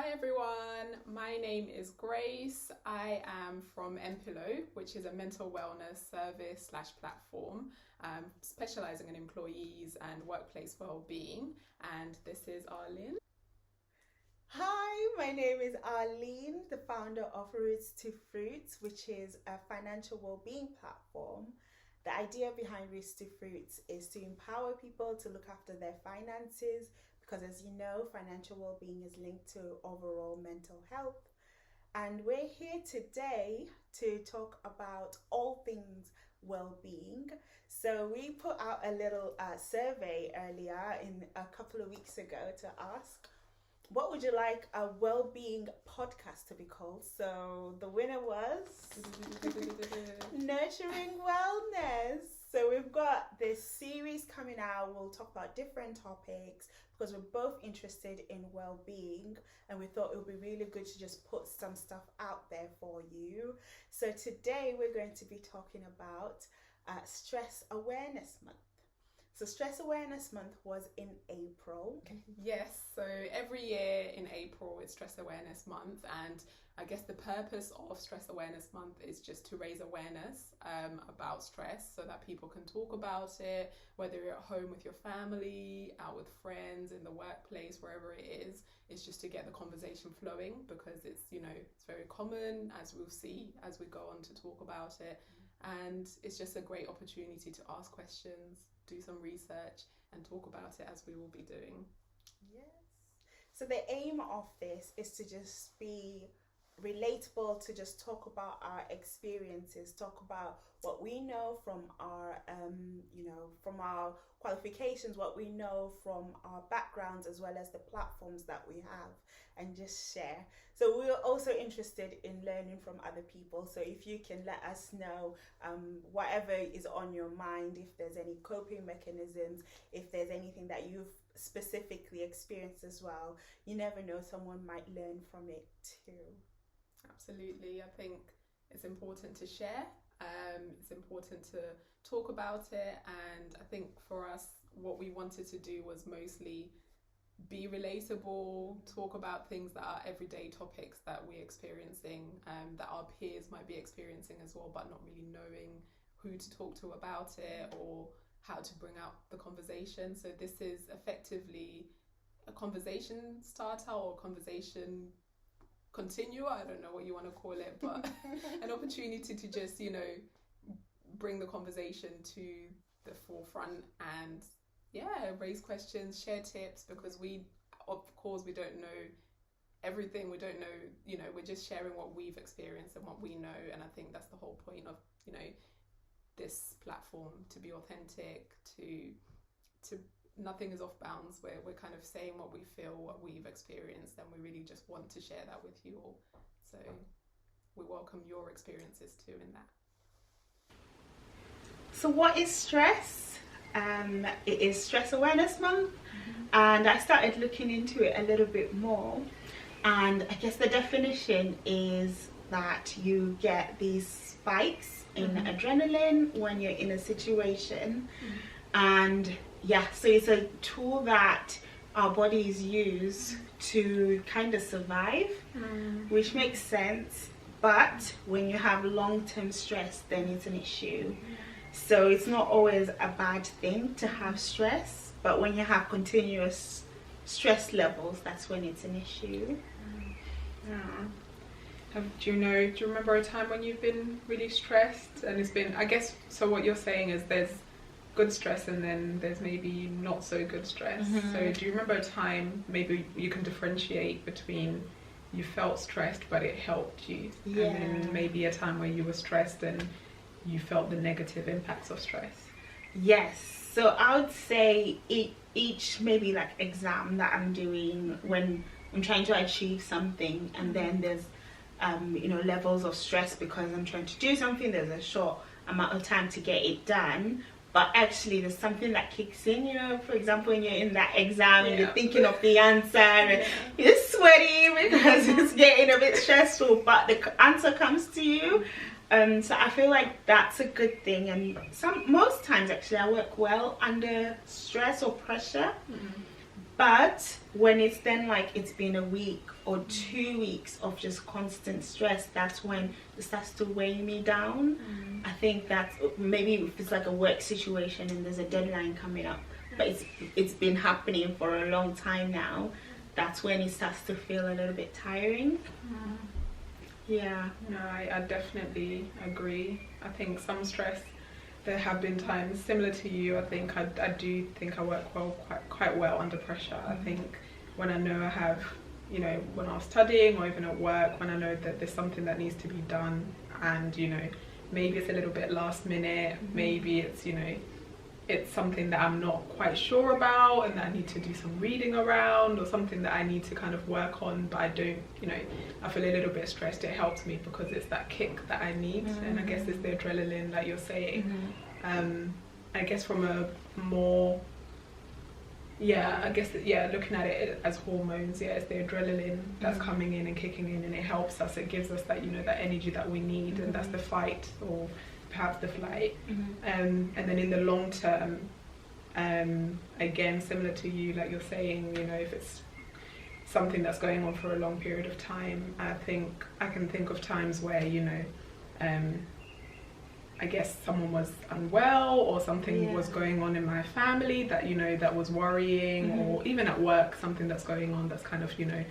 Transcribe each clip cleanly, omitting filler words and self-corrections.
Hi everyone, my name is Grace. I am from Ep.1, which is a mental wellness service/platform specializing in employees and workplace well-being. And this is Arlene. Hi, my name is Arlene, the founder of Roots to Fruits, which is a financial well-being platform. The idea behind Roots to Fruits is to empower people to look after their finances because, as you know, financial well-being is linked to overall mental health. And we're here today to talk about all things well-being. So we put out a little survey earlier in a couple of weeks ago to ask, what would you like a well-being podcast to be called? So the winner was Nurturing Wellness. So we've got this series coming out. We'll talk about different topics because we're both interested in well-being, and we thought it would be really good to just put some stuff out there for you. So today we're going to be talking about Stress Awareness Month. So Stress Awareness Month was in April. Yes, so every year in April it's Stress Awareness Month, and I guess the purpose of Stress Awareness Month is just to raise awareness about stress so that people can talk about it, whether you're at home with your family, out with friends, in the workplace, wherever it is. It's just to get the conversation flowing because it's very common, as we'll see as we go on to talk about it. And it's just a great opportunity to ask questions, do some research, and talk about it as we will be doing. Yes. So the aim of this is to just be relatable, to just talk about our experiences, talk about what we know from our from our qualifications, what we know from our backgrounds, as well as the platforms that we have, and just share. So we're also interested in learning from other people. So if you can let us know whatever is on your mind, if there's any coping mechanisms, if there's anything that you've specifically experienced as well, you never know, someone might learn from it too. Absolutely. I think it's important to share. It's important to talk about it. And I think for us, what we wanted to do was mostly be relatable, talk about things that are everyday topics that we're experiencing, that our peers might be experiencing as well, but not really knowing who to talk to about it or how to bring out the conversation. So this is effectively a conversation starter or conversation continuer, I don't know what you want to call it, but an opportunity to just, bring the conversation to the forefront and raise questions, share tips, because we don't know everything. We don't know, we're just sharing what we've experienced and what we know. And I think that's the whole point of, this platform, to be authentic, to nothing is off bounds. We're kind of saying what we feel, what we've experienced, and we really just want to share that with you all. So we welcome your experiences too in that. So what is stress? It is Stress Awareness Month, and I started looking into it a little bit more, and I guess the definition is that you get these spikes in adrenaline when you're in a situation, and so it's a tool that our bodies use to kind of survive, which makes sense. But when you have long-term stress, then it's an issue. So it's not always a bad thing to have stress, but when you have continuous stress levels, that's when it's an issue. Do you remember a time when you've been really stressed and it's been, I guess, so what you're saying is there's good stress and then there's maybe not so good stress. So do you remember a time, maybe you can differentiate between you felt stressed but it helped you, and then maybe a time where you were stressed and you felt the negative impacts of stress? Yes. So I would say each maybe like exam that I'm doing when I'm trying to achieve something, and then there's levels of stress because I'm trying to do something, there's a short amount of time to get it done, but actually there's something that kicks in, for example, when you're in that exam and you're thinking of the answer and you're sweaty because it's getting a bit stressful, but the answer comes to you. So I feel like that's a good thing, and most times actually I work well under stress or pressure, But when it's then like it's been a week or 2 weeks of just constant stress, that's when it starts to weigh me down. I think that's maybe if it's like a work situation and there's a deadline coming up, but it's been happening for a long time now, that's when it starts to feel a little bit tiring. Yeah. No, I definitely agree. I think some stress, there have been times similar to you. I think I do think I work quite well under pressure. I think when I know I have, you know, when I was studying or even at work, when I know that there's something that needs to be done, and you know, maybe it's a little bit last minute, maybe it's, you know, it's something that I'm not quite sure about and that I need to do some reading around, or something that I need to kind of work on, but I don't, you know, I feel a little bit stressed. It helps me because it's that kick that I need, and I guess it's the adrenaline that you're saying. I guess from a more, looking at it as hormones, it's the adrenaline that's coming in and kicking in, and it helps us. It gives us that, you know, that energy that we need, and that's the fight or perhaps the flight. And then in the long term, again, similar to you, like you're saying, you know, if it's something that's going on for a long period of time, I think I can think of times where, you know, I guess someone was unwell or something was going on in my family that, you know, that was worrying, or even at work, something that's going on that's kind of, you know,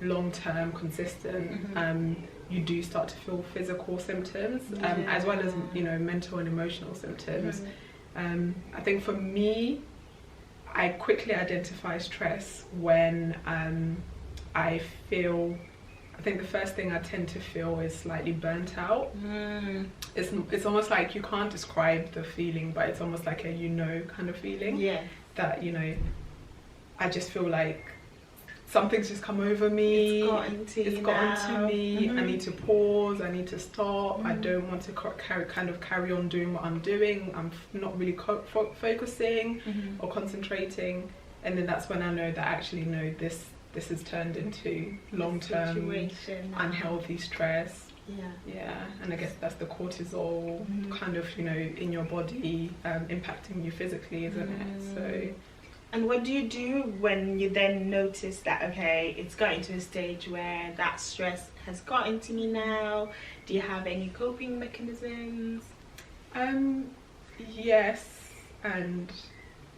long-term, consistent. You do start to feel physical symptoms, as well as, you know, mental and emotional symptoms. I think for me, I quickly identify stress when I think the first thing I tend to feel is slightly burnt out. It's almost like you can't describe the feeling, but it's almost like a, you know, kind of feeling. That, you know, I just feel like something's just come over me. It's gotten to me. I need to pause. I need to stop. I don't want to carry on doing what I'm doing. I'm not really focusing or concentrating. And then that's when I know that actually, no, this has turned into long-term unhealthy stress. And I guess that's the cortisol kind of, you know, in your body, impacting you physically, isn't it? So. And what do you do when you then notice that, okay, it's gotten to a stage where that stress has gotten to me now? Do you have any coping mechanisms? Yes, and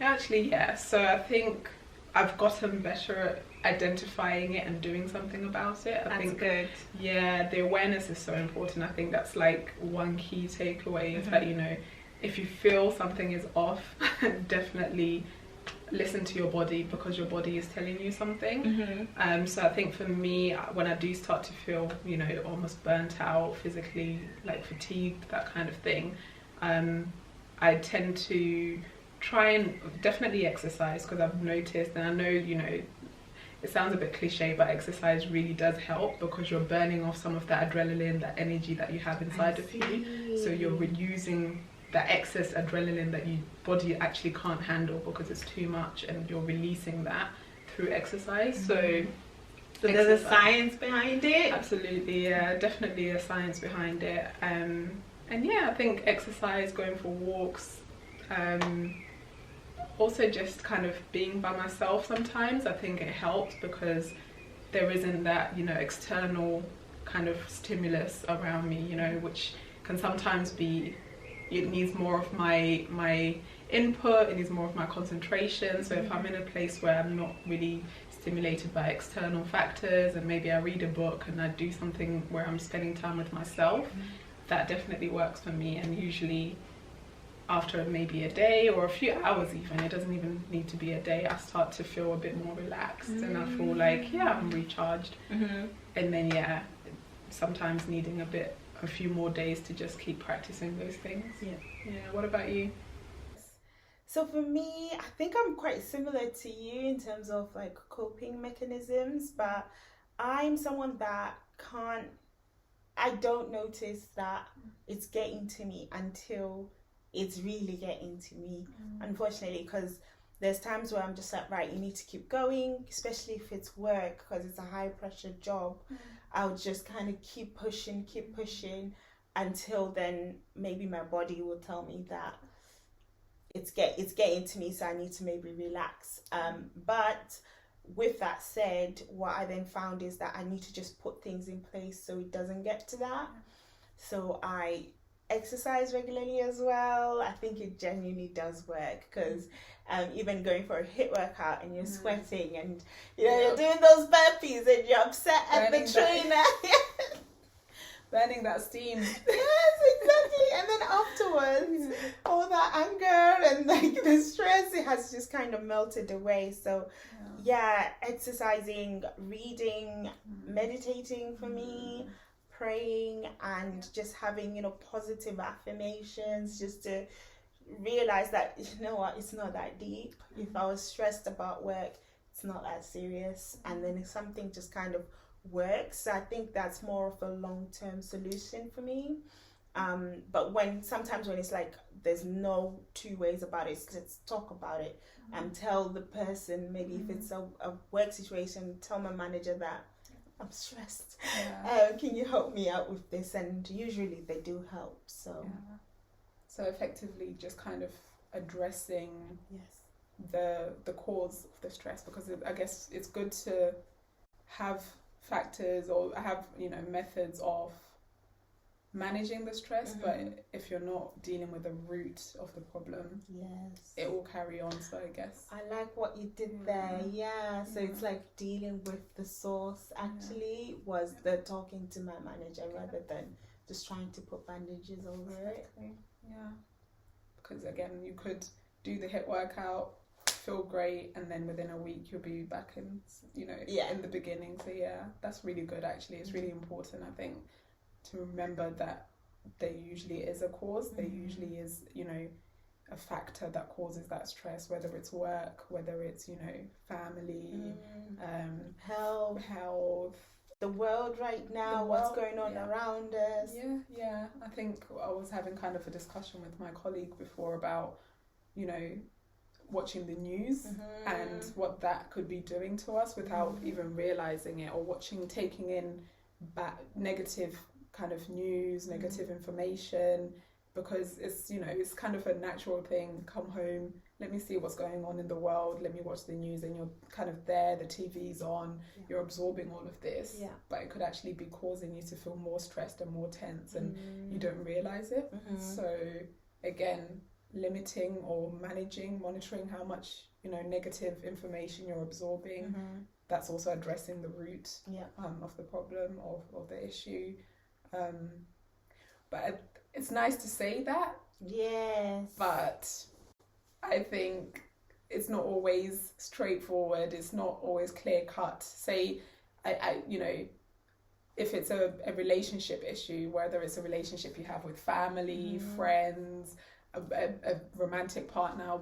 actually, yes. So I think I've gotten better at identifying it and doing something about it. I think good. Yeah, the awareness is so important. I think that's like one key takeaway is that, you know, if you feel something is off, definitely listen to your body, because your body is telling you something. So I think for me, when I do start to feel, you know, almost burnt out physically, like fatigued, that kind of thing, I tend to try and definitely exercise, because I've noticed, and I know, you know, it sounds a bit cliche, but exercise really does help, because you're burning off some of that adrenaline, that energy that you have inside of you. So you're reusing that excess adrenaline that your body actually can't handle because it's too much, and you're releasing that through exercise. So there's a science behind it? Absolutely, yeah, definitely a science behind it. And yeah, I think exercise, going for walks, also just kind of being by myself sometimes, I think it helps, because there isn't that, you know, external kind of stimulus around me, you know, which can sometimes be, it needs more of my input, it needs more of my concentration. So if I'm in a place where I'm not really stimulated by external factors, and maybe I read a book and I do something where I'm spending time with myself, that definitely works for me. And usually after maybe a day or a few hours even, it doesn't even need to be a day, I start to feel a bit more relaxed, and I feel like, yeah, I'm recharged. And then, yeah, sometimes needing a few more days to just keep practicing those things. Yeah. What about you? So for me, I think I'm quite similar to you in terms of like coping mechanisms, but I'm someone that I don't notice that it's getting to me until it's really getting to me, unfortunately, because there's times where I'm just like, right, you need to keep going, especially if it's work, because it's a high pressure job. I'll just kind of keep pushing until then maybe my body will tell me that it's getting to me, so I need to maybe relax. But with that said, what I then found is that I need to just put things in place so it doesn't get to that. So I exercise regularly as well. I think it genuinely does work, because even going for a HIIT workout and you're sweating and you're doing those burpees and you're upset at the trainer. Burning that steam. Yes, exactly. And then afterwards, all that anger and like the stress, it has just kind of melted away. So exercising, reading, meditating for me, praying, and just having, positive affirmations, just to realize that, it's not that deep. If I was stressed about work, it's not that serious. And then if something just kind of works, I think that's more of a long-term solution for me. But sometimes when it's like there's no two ways about it, let's talk about it and tell the person, maybe if it's a work situation, tell my manager that I'm stressed. Can you help me out with this? And usually they do help. So effectively just kind of addressing the cause of the stress, because I guess it's good to have factors or have methods of managing the stress, but if you're not dealing with the root of the problem, it will carry on. So I guess I like what you did there. So it's like dealing with the source actually was the talking to my manager rather than just trying to put bandages over it. Because again, you could do the HIIT workout, feel great, and then within a week you'll be back in in the beginning. So that's really good. Actually, it's really important, I think, to remember that there usually is a cause. There usually is a factor that causes that stress, whether it's work, whether it's family, health, the world right now, what's going on around us. I think I was having kind of a discussion with my colleague before about watching the news and what that could be doing to us without even realizing it, or taking in negative kind of news, negative information, because it's it's kind of a natural thing. Come home, let me see what's going on in the world, let me watch the news, and you're kind of there, the TV's on, you're absorbing all of this, but it could actually be causing you to feel more stressed and more tense, and you don't realize it. So again, limiting or monitoring how much negative information you're absorbing, that's also addressing the root of the problem, of the issue. But it's nice to say that, but I think it's not always straightforward, it's not always clear cut. Say if it's a relationship issue, whether it's a relationship you have with family, friends, a romantic partner,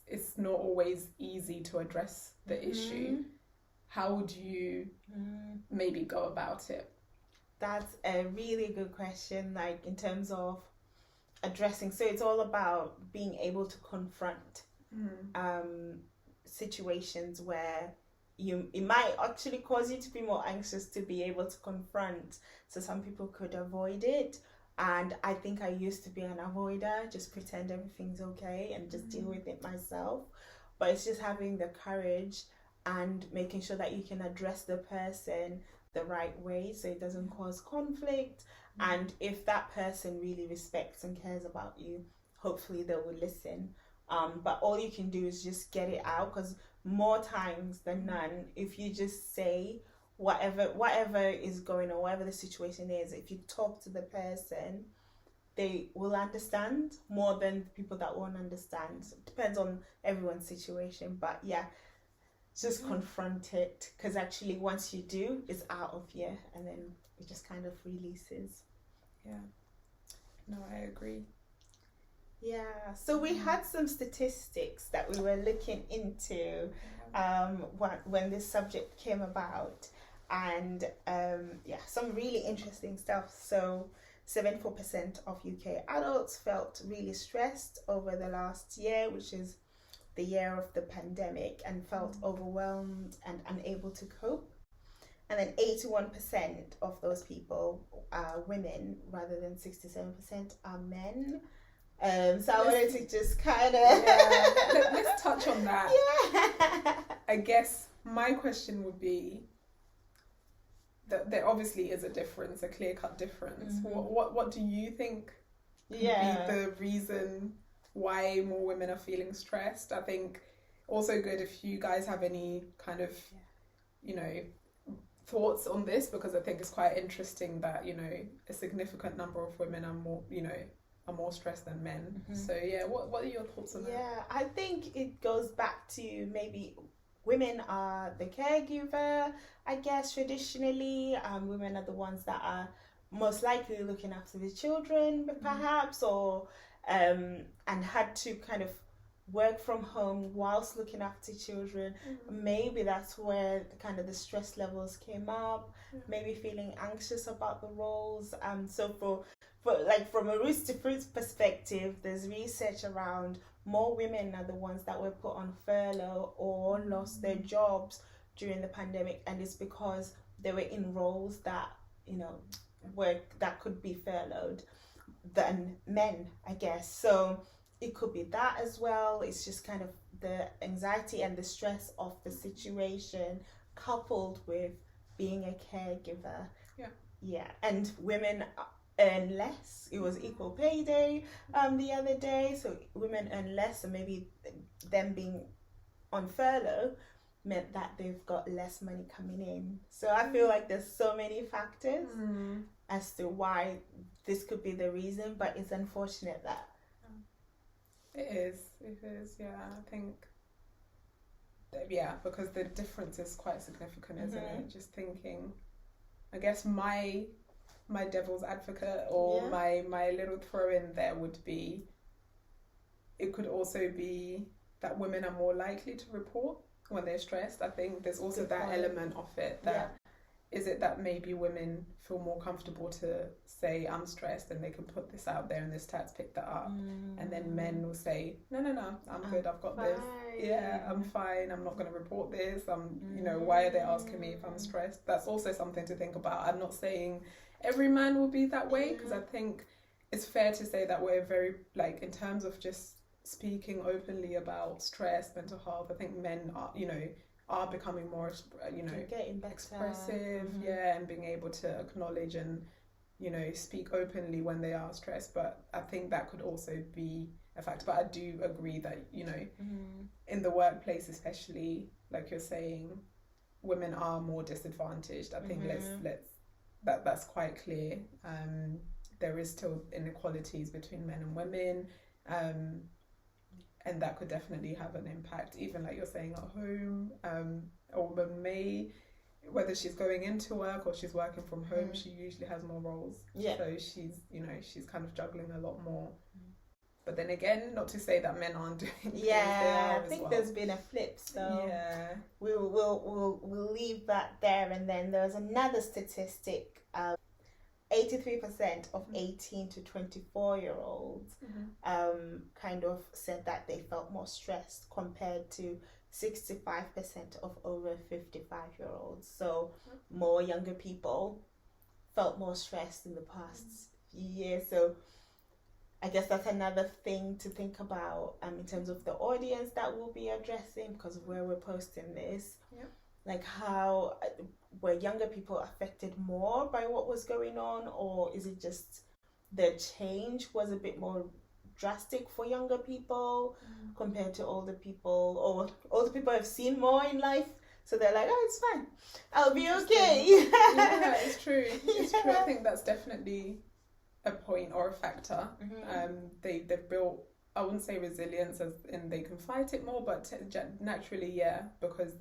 it's not always easy to address the issue. How would you maybe go about it? That's a really good question, like in terms of addressing. So it's all about being able to confront situations where it might actually cause you to be more anxious to be able to confront. So some people could avoid it. And I think I used to be an avoider, just pretend everything's okay and just deal with it myself. But it's just having the courage and making sure that you can address the person the right way so it doesn't cause conflict. And if that person really respects and cares about you, hopefully they will listen. But all you can do is just get it out, because more times than none, if you just say whatever is going on, whatever the situation is, if you talk to the person, they will understand more than people that won't understand. So it depends on everyone's situation, but just confront it, because actually once you do, it's out of you, and then it just kind of releases. No, I agree. So we had some statistics that we were looking into when this subject came about, and some really interesting stuff. So 74% of UK adults felt really stressed over the last year, which is the year of the pandemic, and felt overwhelmed and unable to cope. And then 81% of those people are women, rather than 67% are men. So I wanted to just kind of let's touch on that. I guess my question would be that there obviously is a difference, a clear-cut difference. What do you think could be the reason why more women are feeling stressed? I think also good if you guys have any kind of, you know, thoughts on this, because I think it's quite interesting that, you know, a significant number of women are more, you know, are more stressed than men. So yeah, what are your thoughts on that? Yeah, I think it goes back to maybe women are the caregiver, I guess, traditionally. Women are the ones that are most likely looking after the children, perhaps, or and had to kind of work from home whilst looking after children. Maybe that's where the stress levels came up. Maybe feeling anxious about the roles. So for like from a roots to fruits perspective, there's research around more women are the ones that were put on furlough or lost their jobs during the pandemic, and it's because they were in roles that, you know, that could be furloughed than men, I guess. So it could be that as well. It's just kind of the anxiety and the stress of the situation coupled with being a caregiver. Yeah, and women earn less. It was equal pay day the other day, so women earn less, and maybe them being on furlough meant that they've got less money coming in. So I feel like there's so many factors as to why this could be the reason, but it's unfortunate that it is, yeah. I think, because the difference is quite significant, isn't it? Just thinking, I guess my devil's advocate, or my little throw in there would be, it could also be that women are more likely to report when they're stressed. I think there's also that element of it, that is it that maybe women feel more comfortable to say I'm stressed and they can put this out there and the stats pick that up, and then men will say no, I'm good, I've got this, I'm fine, I'm not going to report this, you know, why are they asking me if I'm stressed? That's also something to think about. I'm not saying every man will be that way, because I think it's fair to say that we're very, like, in terms of just speaking openly about stress, mental health, I think men are, you know, are becoming more, you know, expressive, and being able to acknowledge and, you know, speak openly when they are stressed. But I think that could also be a factor. But I do agree that, you know, in the workplace especially, like you're saying, women are more disadvantaged. I think that's quite clear. There is still inequalities between men and women, and that could definitely have an impact, even like you're saying, at home. A woman may, whether she's going into work or she's working from home, she usually has more roles. So she's, you know, she's kind of juggling a lot more. But then again, not to say that men aren't doing things. They are, I think there's been a flip, so we'll leave that there. And then there's another statistic. 83% of 18 to 24-year-olds kind of said that they felt more stressed, compared to 65% of over 55-year-olds. So more younger people felt more stressed in the past few years. So I guess that's another thing to think about in terms of the audience that we'll be addressing, because of where we're posting this. Like, how were younger people affected more by what was going on, or is it just the change was a bit more drastic for younger people compared to older people, or older people have seen more in life, so they're like, oh, it's fine, I'll be okay. Yeah, it's true. I think that's definitely a point or a factor. They've built, I wouldn't say resilience as in they can fight it more, but naturally, because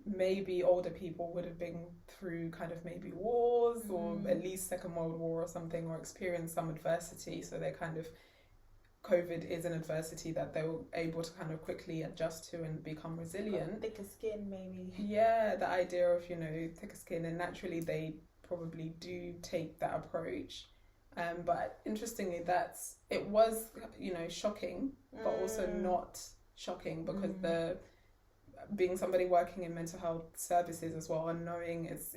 maybe older people would have been through kind of maybe wars, or at least Second World War or something, or experienced some adversity, so they kind of, COVID is an adversity that they were able to kind of quickly adjust to and become resilient. Thicker skin, maybe. Yeah, the idea of, you know, thicker skin, and naturally they probably do take that approach. But interestingly, it was, you know, shocking, but also not shocking, because being somebody working in mental health services as well, and knowing it's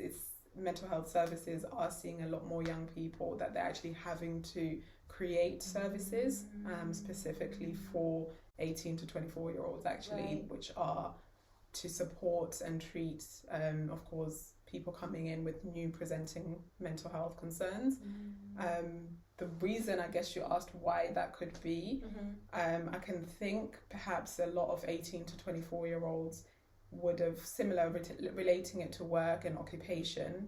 mental health services are seeing a lot more young people, that they're actually having to create services specifically for 18 to 24-year-olds actually, which are to support and treat, of course, people coming in with new presenting mental health concerns. The reason, I guess you asked why that could be, I can think perhaps a lot of 18 to 24-year-olds would have similar relating it to work and occupation,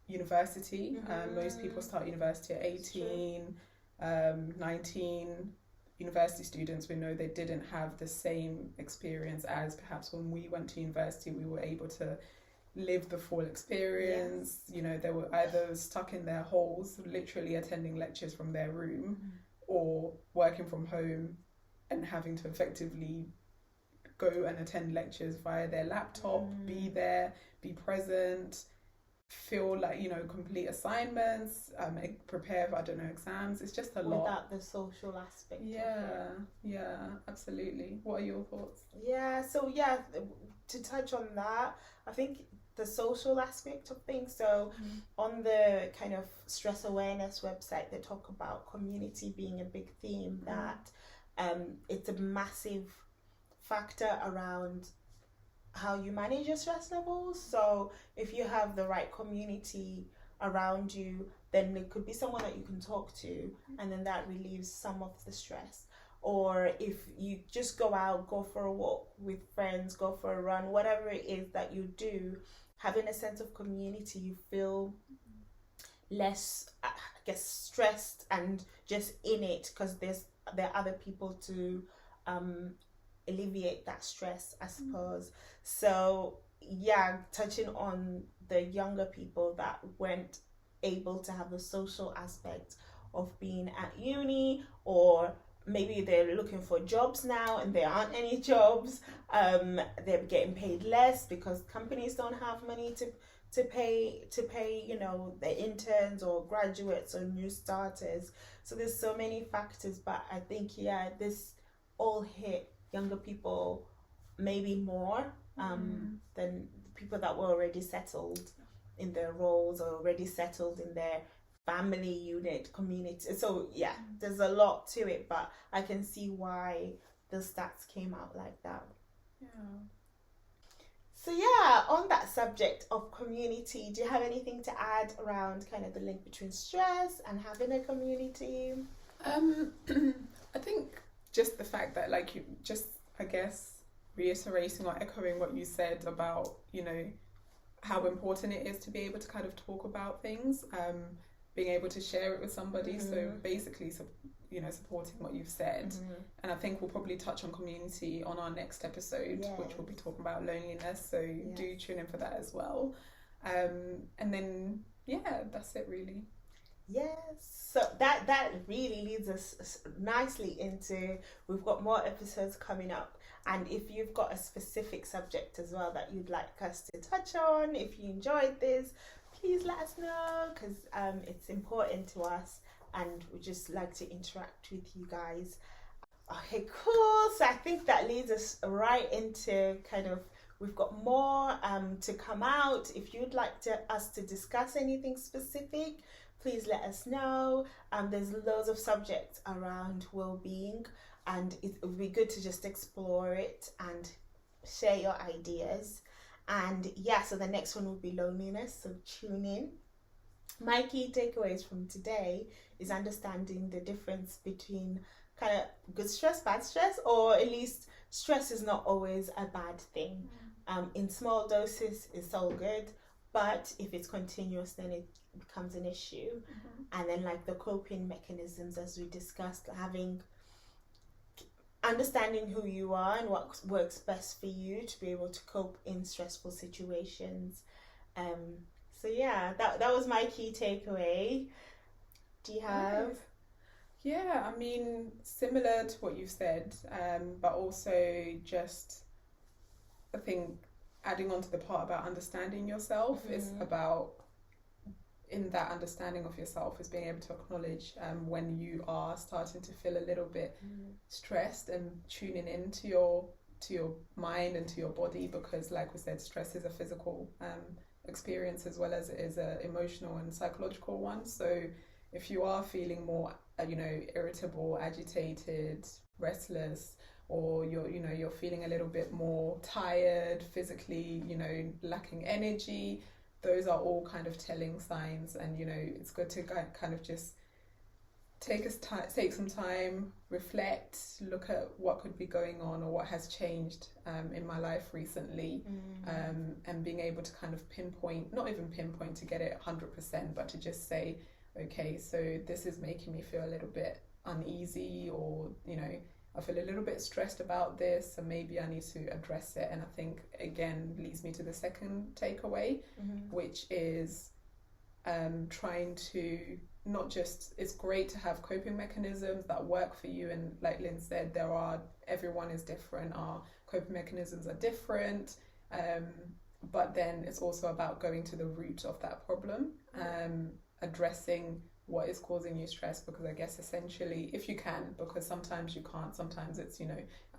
university. Most people start university at 18, 19. University students, we know they didn't have the same experience as perhaps when we went to university. We were able to live the full experience. You know, they were either stuck in their holes, literally attending lectures from their room, or working from home and having to effectively go and attend lectures via their laptop, be there, be present, feel like, you know, complete assignments, prepare for, I don't know, exams. It's just a lot. Without the social aspect. Yeah, absolutely. What are your thoughts? Yeah, so yeah, to touch on that, I think the social aspect of things. So on the kind of stress awareness website, they talk about community being a big theme, that it's a massive factor around how you manage your stress levels. So if you have the right community around you, then it could be someone that you can talk to, and then that relieves some of the stress. Or if you just go out, go for a walk with friends, go for a run, whatever it is that you do, having a sense of community, you feel less, I guess, stressed and just in it, because there are other people to alleviate that stress, I suppose. So yeah, touching on the younger people that weren't able to have the social aspect of being at uni, or maybe they're looking for jobs now and there aren't any jobs, they're getting paid less because companies don't have money to pay, you know, the interns or graduates or new starters. So there's so many factors, but I think this all hit younger people maybe more than people that were already settled in their roles or already settled in their family unit, community. So yeah, there's a lot to it, but I can see why the stats came out like that. So yeah, on that subject of community, do you have anything to add around kind of the link between stress and having a community? I think just the fact that, like, you just, I guess, reiterating or echoing what you said about, you know, how important it is to be able to kind of talk about things, being able to share it with somebody. So basically, you know, supporting what you've said. And I think we'll probably touch on community on our next episode, which will be talking about loneliness. So do tune in for that as well. And then, yeah, that's it really. Yes, so that really leads us nicely into, we've got more episodes coming up, and if you've got a specific subject as well that you'd like us to touch on, if you enjoyed this, please let us know, because it's important to us and we just like to interact with you guys. Okay, cool. So I think that leads us right into kind of, we've got more to come out. If you'd like us to discuss anything specific, please let us know. There's loads of subjects around well-being, and it would be good to just explore it and share your ideas. And yeah, so the next one will be loneliness, so tune in. My key takeaways from today is understanding the difference between kind of good stress, bad stress, or at least stress is not always a bad thing. In small doses, it's all good, but if it's continuous, then it becomes an issue. And then, like, the coping mechanisms, as we discussed, understanding who you are and what works best for you to be able to cope in stressful situations. So yeah, that was my key takeaway. Do you have? Yeah, I mean, similar to what you've said, but also just, I think, adding on to the part about understanding yourself is about, in that understanding of yourself, is being able to acknowledge when you are starting to feel a little bit stressed, and tuning into your mind and to your body, because, like we said, stress is a physical experience as well as it is an emotional and psychological one. So if you are feeling more, you know, irritable, agitated, restless, or you're feeling a little bit more tired physically, lacking energy. Those are all kind of telling signs, and it's good to kind of just take some time, reflect, look at what could be going on or what has changed in my life recently, and being able to kind of not even pinpoint to get it 100%, but to just say, okay, so this is making me feel a little bit uneasy, or I feel a little bit stressed about this, and maybe I need to address it. And I think again leads me to the second takeaway, which is trying to not just, it's great to have coping mechanisms that work for you, and like Lynn said, everyone is different, our coping mechanisms are different, but then it's also about going to the root of that problem, addressing what is causing you stress, because I guess essentially, if you can, because sometimes you can't, sometimes it's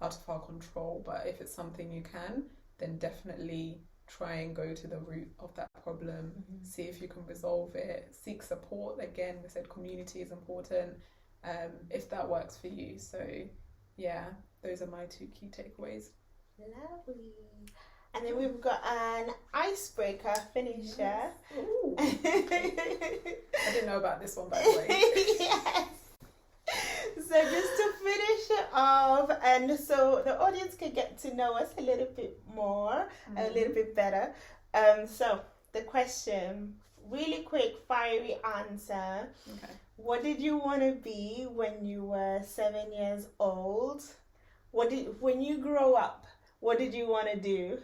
out of our control, but if it's something you can, then definitely try and go to the root of that problem, see if you can resolve it, seek support. Again, we said community is important, if that works for you. So yeah, those are my 2 key takeaways. Lovely. And then we've got an icebreaker finisher. Yes. Ooh, okay. I didn't know about this one, by the way. Yes. So just to finish it off, and so the audience can get to know us a little bit more, a little bit better. So the question, really quick, fiery answer. Okay. What did you want to be when you were 7 years old? When you grow up, what did you want to do?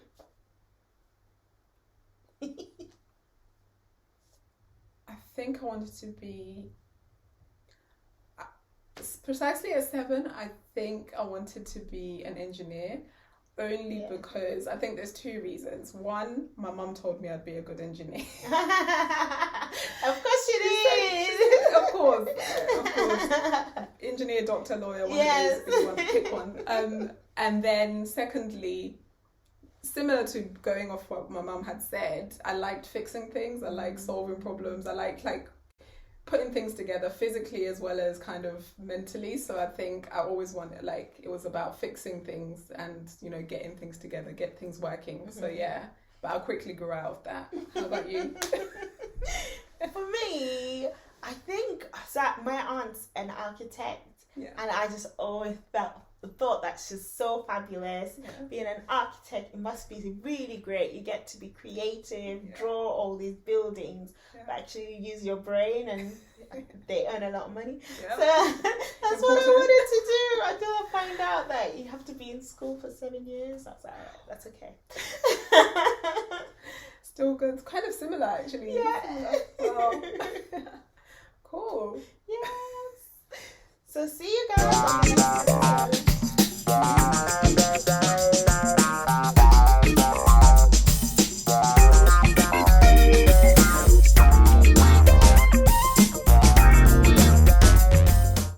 I think I wanted to be, precisely at 7, I think I wanted to be an engineer, only because I think there's 2 reasons. One, my mum told me I'd be a good engineer. Of course she did. Of course. Engineer, doctor, lawyer, one of those, you want to pick one. And then secondly, similar to going off what my mum had said, I liked fixing things, I like solving problems, I like putting things together physically as well as kind of mentally. So I think I always wanted, it was about fixing things and getting things together, get things working. So yeah, but I quickly grew out of that. How about you? For me, I think my aunt's an architect, and I just always thought that's just so fabulous. Being an architect, it must be really great. You get to be creative, draw all these buildings, but actually use your brain, and they earn a lot of money. So that's what I wanted to do until I find out that you have to be in school for 7 years. I was like, alright, that's okay. Still good. It's kind of similar, actually. Yeah. Wow. Cool. Yes. So see